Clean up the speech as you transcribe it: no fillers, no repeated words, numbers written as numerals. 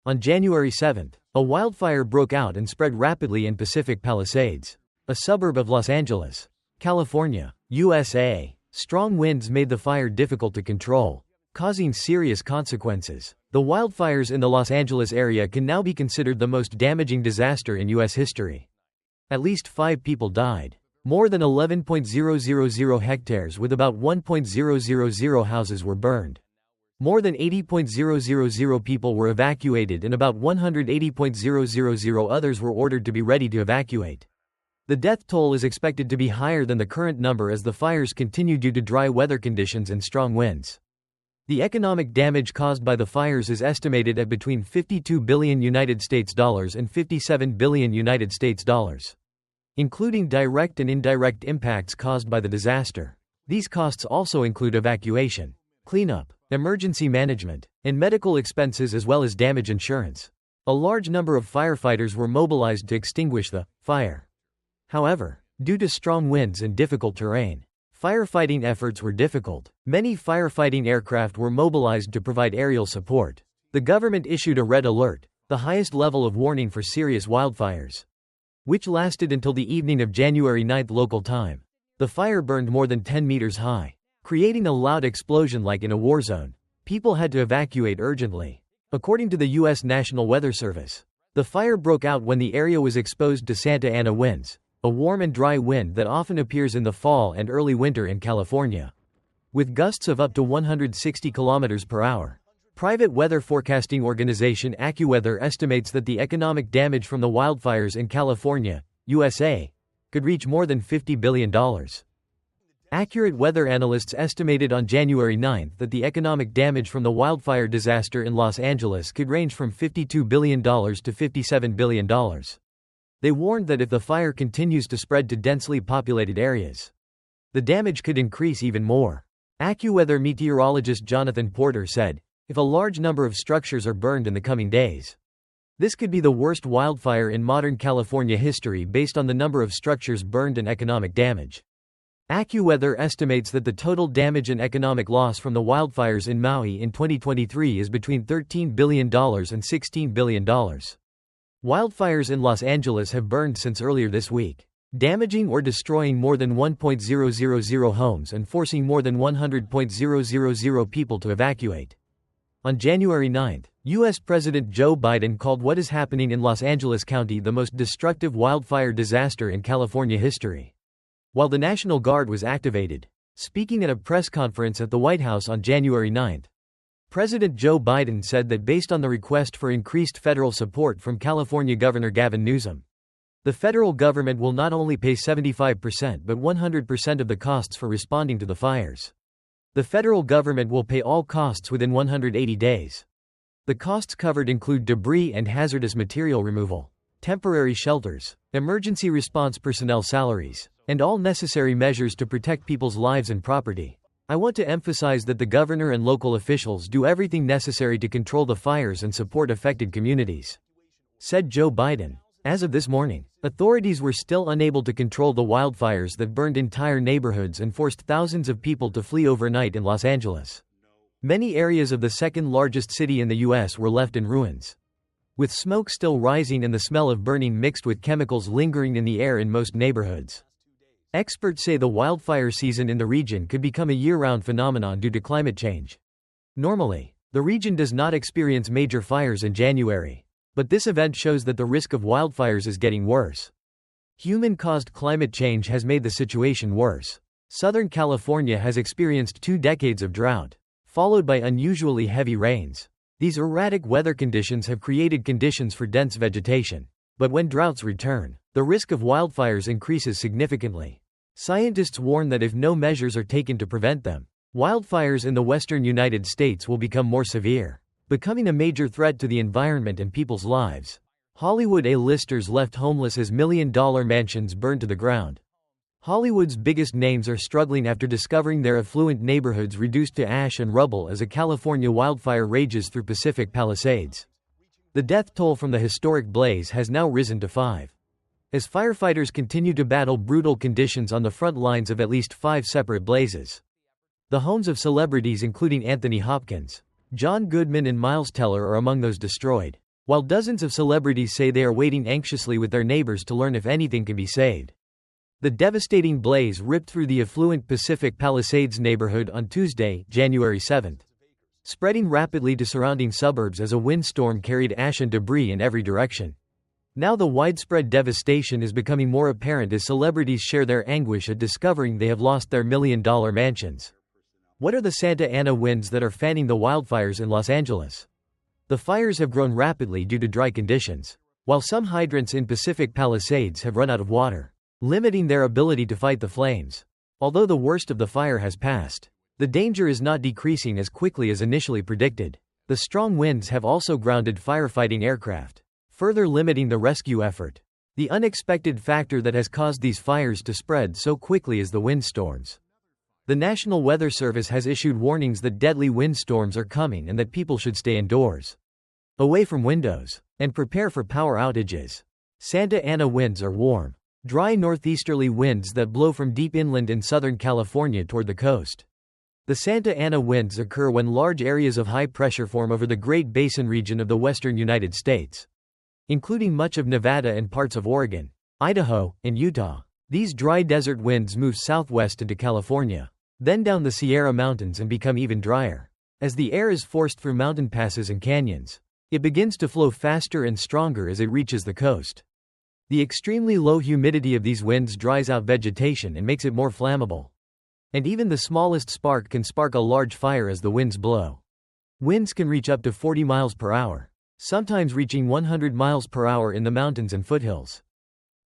On January 7, a wildfire broke out and spread rapidly in Pacific Palisades, a suburb of Los Angeles, California, USA. Strong winds made the fire difficult to control, causing serious consequences. The wildfires in the Los Angeles area can now be considered the most damaging disaster in U.S. history. At least 5 people died. More than 11,000 hectares with about 1,000 houses were burned. More than 80,000 people were evacuated and about 180,000 others were ordered to be ready to evacuate. The death toll is expected to be higher than the current number as the fires continue due to dry weather conditions and strong winds. The economic damage caused by the fires is estimated at between $52 billion and $57 billion, including direct and indirect impacts caused by the disaster. These costs also include evacuation, cleanup, emergency management, and medical expenses as well as damage insurance. A large number of firefighters were mobilized to extinguish the fire. However, due to strong winds and difficult terrain, firefighting efforts were difficult. Many firefighting aircraft were mobilized to provide aerial support. The government issued a red alert, the highest level of warning for serious wildfires, which lasted until the evening of January 9 local time. The fire burned more than 10 meters high, creating a loud explosion like in a war zone. People had to evacuate urgently. According to the U.S. National Weather Service, the fire broke out when the area was exposed to Santa Ana winds, a warm and dry wind that often appears in the fall and early winter in California, with gusts of up to 160 kilometers per hour. Private weather forecasting organization AccuWeather estimates that the economic damage from the wildfires in California, USA, could reach more than $50 billion. Accurate weather analysts estimated on January 9 that the economic damage from the wildfire disaster in Los Angeles could range from $52 billion to $57 billion. They warned that if the fire continues to spread to densely populated areas, the damage could increase even more. AccuWeather meteorologist Jonathan Porter said, "If a large number of structures are burned in the coming days, this could be the worst wildfire in modern California history based on the number of structures burned and economic damage." AccuWeather estimates that the total damage and economic loss from the wildfires in Maui in 2023 is between $13 billion and $16 billion. Wildfires in Los Angeles have burned since earlier this week, damaging or destroying more than 1,000 homes and forcing more than 100,000 people to evacuate. On January 9, U.S. President Joe Biden called what is happening in Los Angeles County the most destructive wildfire disaster in California history, while the National Guard was activated. Speaking at a press conference at the White House on January 9, President Joe Biden said that based on the request for increased federal support from California Governor Gavin Newsom, the federal government will not only pay 75% but 100% of the costs for responding to the fires. The federal government will pay all costs within 180 days. The costs covered include debris and hazardous material removal, temporary shelters, emergency response personnel salaries, and all necessary measures to protect people's lives and property. I want to emphasize that the governor and local officials do everything necessary to control the fires and support affected communities," said Joe Biden. As of this morning, authorities were still unable to control the wildfires that burned entire neighborhoods and forced thousands of people to flee overnight in Los Angeles. Many areas of the second-largest city in the U.S. were left in ruins, with smoke still rising and the smell of burning mixed with chemicals lingering in the air in most neighborhoods. Experts say the wildfire season in the region could become a year-round phenomenon due to climate change. Normally, the region does not experience major fires in January, but this event shows that the risk of wildfires is getting worse. Human-caused climate change has made the situation worse. Southern California has experienced 2 decades of drought, followed by unusually heavy rains. These erratic weather conditions have created conditions for dense vegetation. But when droughts return, the risk of wildfires increases significantly. Scientists warn that if no measures are taken to prevent them, wildfires in the western United States will become more severe, becoming a major threat to the environment and people's lives. Hollywood A-listers left homeless as million-dollar mansions burned to the ground. Hollywood's biggest names are struggling after discovering their affluent neighborhoods reduced to ash and rubble as a California wildfire rages through Pacific Palisades. The death toll from the historic blaze has now risen to 5. As firefighters continue to battle brutal conditions on the front lines of at least 5 separate blazes. The homes of celebrities including Anthony Hopkins, John Goodman and Miles Teller are among those destroyed. while dozens of celebrities say they are waiting anxiously with their neighbors to learn if anything can be saved. The devastating blaze ripped through the affluent Pacific Palisades neighborhood on Tuesday, January 7, spreading rapidly to surrounding suburbs as a windstorm carried ash and debris in every direction. Now the widespread devastation is becoming more apparent as celebrities share their anguish at discovering they have lost their million-dollar mansions. What are the Santa Ana winds that are fanning the wildfires in Los Angeles? The fires have grown rapidly due to dry conditions, while some hydrants in Pacific Palisades have run out of water, limiting their ability to fight the flames. Although the worst of the fire has passed, the danger is not decreasing as quickly as initially predicted. The strong winds have also grounded firefighting aircraft, further limiting the rescue effort. The unexpected factor that has caused these fires to spread so quickly is the windstorms. The National Weather Service has issued warnings that deadly windstorms are coming and that people should stay indoors, away from windows, and prepare for power outages. Santa Ana winds are warm, dry northeasterly winds that blow from deep inland in Southern California toward the coast. The Santa Ana winds occur when large areas of high pressure form over the Great Basin region of the western United States, including much of Nevada and parts of Oregon, Idaho, and Utah. These dry desert winds move southwest into California, then down the Sierra Mountains and become even drier. As the air is forced through mountain passes and canyons, it begins to flow faster and stronger as it reaches the coast. The extremely low humidity of these winds dries out vegetation and makes it more flammable. And even the smallest spark can spark a large fire as the winds blow. Winds can reach up to 40 miles per hour, sometimes reaching 100 miles per hour in the mountains and foothills.